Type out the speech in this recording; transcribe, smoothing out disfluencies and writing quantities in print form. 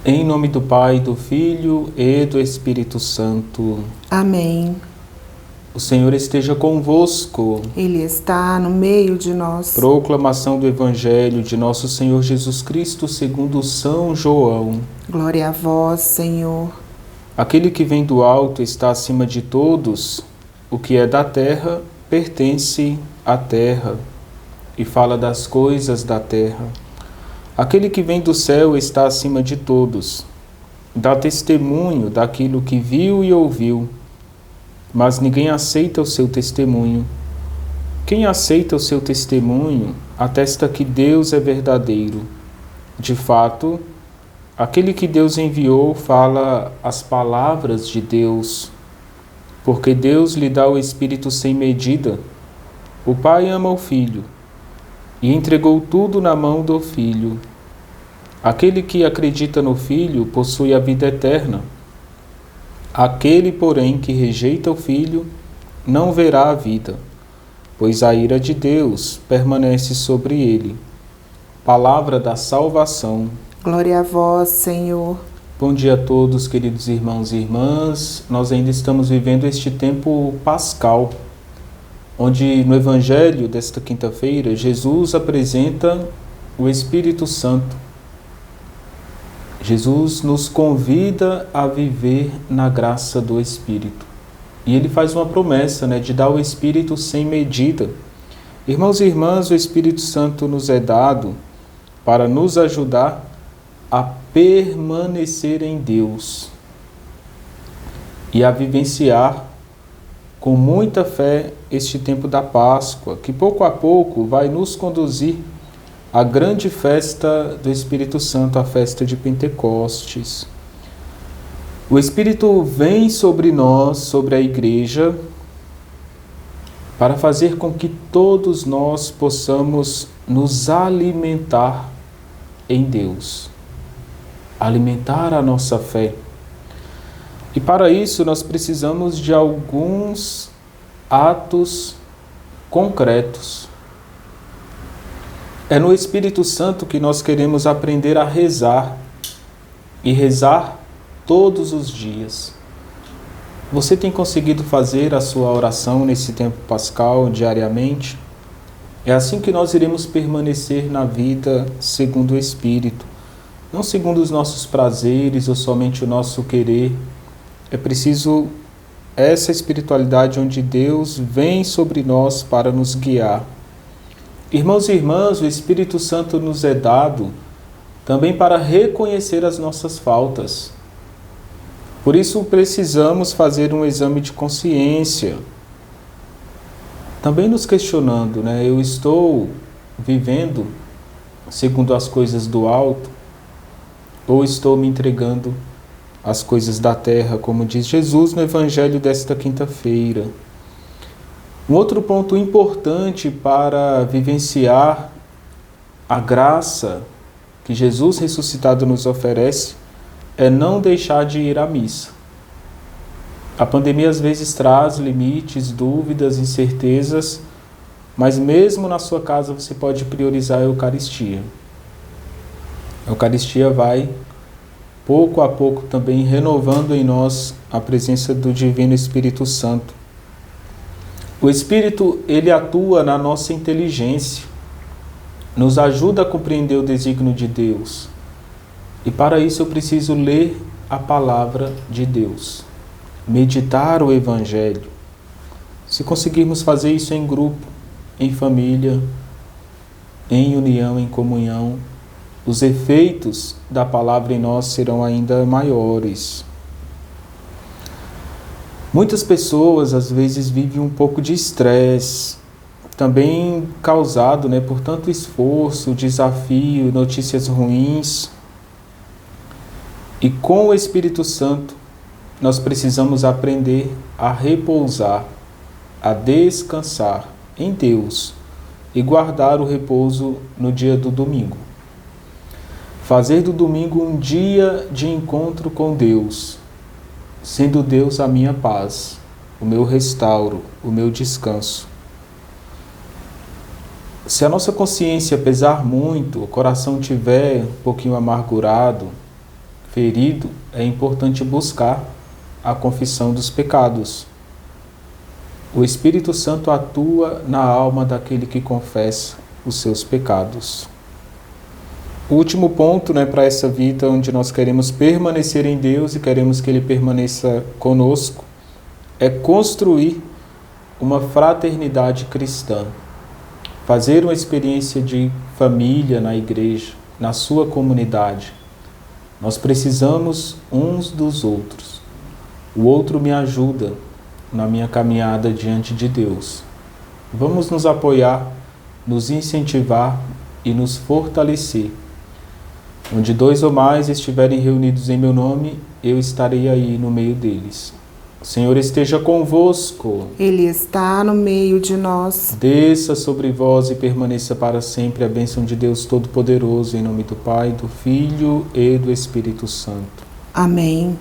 Em nome do Pai, do Filho e do Espírito Santo. Amém. O Senhor esteja convosco. Ele está no meio de nós. Proclamação do Evangelho de nosso Senhor Jesus Cristo segundo São João. Glória a vós, Senhor. Aquele que vem do alto está acima de todos. O que é da terra pertence à terra e fala das coisas da terra. Aquele que vem do céu está acima de todos. Dá testemunho daquilo que viu e ouviu, mas ninguém aceita o seu testemunho. Quem aceita o seu testemunho atesta que Deus é verdadeiro. De fato, aquele que Deus enviou fala as palavras de Deus, porque Deus lhe dá o Espírito sem medida. O Pai ama o Filho e entregou tudo na mão do Filho. Aquele que acredita no Filho possui a vida eterna. Aquele, porém, que rejeita o Filho não verá a vida, pois a ira de Deus permanece sobre ele. Palavra da salvação. Glória a vós, Senhor. Bom dia a todos, queridos irmãos e irmãs. Nós ainda estamos vivendo este tempo pascal, onde no Evangelho desta quinta-feira, Jesus apresenta o Espírito Santo. Jesus nos convida a viver na graça do Espírito. E ele faz uma promessa, de dar o Espírito sem medida. Irmãos e irmãs, o Espírito Santo nos é dado para nos ajudar a permanecer em Deus e a vivenciar com muita fé este tempo da Páscoa, que pouco a pouco vai nos conduzir à grande festa do Espírito Santo, a festa de Pentecostes. O Espírito vem sobre nós, sobre a Igreja, para fazer com que todos nós possamos nos alimentar em Deus, alimentar a nossa fé. E para isso nós precisamos de alguns atos concretos. É no Espírito Santo que nós queremos aprender a rezar, e rezar todos os dias. Você tem conseguido fazer a sua oração nesse tempo pascal diariamente? É assim que nós iremos permanecer na vida segundo o Espírito, não segundo os nossos prazeres ou somente o nosso querer. É preciso essa espiritualidade onde Deus vem sobre nós para nos guiar. Irmãos e irmãs, o Espírito Santo nos é dado também para reconhecer as nossas faltas. Por isso precisamos fazer um exame de consciência, também nos questionando, eu estou vivendo segundo as coisas do alto ou estou me entregando às coisas da terra, como diz Jesus no Evangelho desta quinta-feira. Um outro ponto importante para vivenciar a graça que Jesus ressuscitado nos oferece é não deixar de ir à missa. A pandemia às vezes traz limites, dúvidas, incertezas, mas mesmo na sua casa você pode priorizar a Eucaristia. A Eucaristia vai, pouco a pouco, também renovando em nós a presença do Divino Espírito Santo. O Espírito, ele atua na nossa inteligência, nos ajuda a compreender o desígnio de Deus. E para isso eu preciso ler a palavra de Deus, meditar o Evangelho. Se conseguirmos fazer isso em grupo, em família, em união, em comunhão, os efeitos da palavra em nós serão ainda maiores. Muitas pessoas às vezes vivem um pouco de estresse, também causado por tanto esforço, desafio, notícias ruins. E com o Espírito Santo, nós precisamos aprender a repousar, a descansar em Deus e guardar o repouso no dia do domingo. Fazer do domingo um dia de encontro com Deus, sendo Deus a minha paz, o meu restauro, o meu descanso. Se a nossa consciência pesar muito, o coração tiver um pouquinho amargurado, ferido, é importante buscar a confissão dos pecados. O Espírito Santo atua na alma daquele que confessa os seus pecados. O último ponto, para essa vida onde nós queremos permanecer em Deus e queremos que Ele permaneça conosco, é construir uma fraternidade cristã. Fazer uma experiência de família na igreja, na sua comunidade. Nós precisamos uns dos outros. O outro me ajuda na minha caminhada diante de Deus. Vamos nos apoiar, nos incentivar e nos fortalecer. Onde 2 ou mais estiverem reunidos em meu nome, eu estarei aí no meio deles. O Senhor esteja convosco. Ele está no meio de nós. Desça sobre vós e permaneça para sempre a bênção de Deus Todo-Poderoso, em nome do Pai, do Filho e do Espírito Santo. Amém.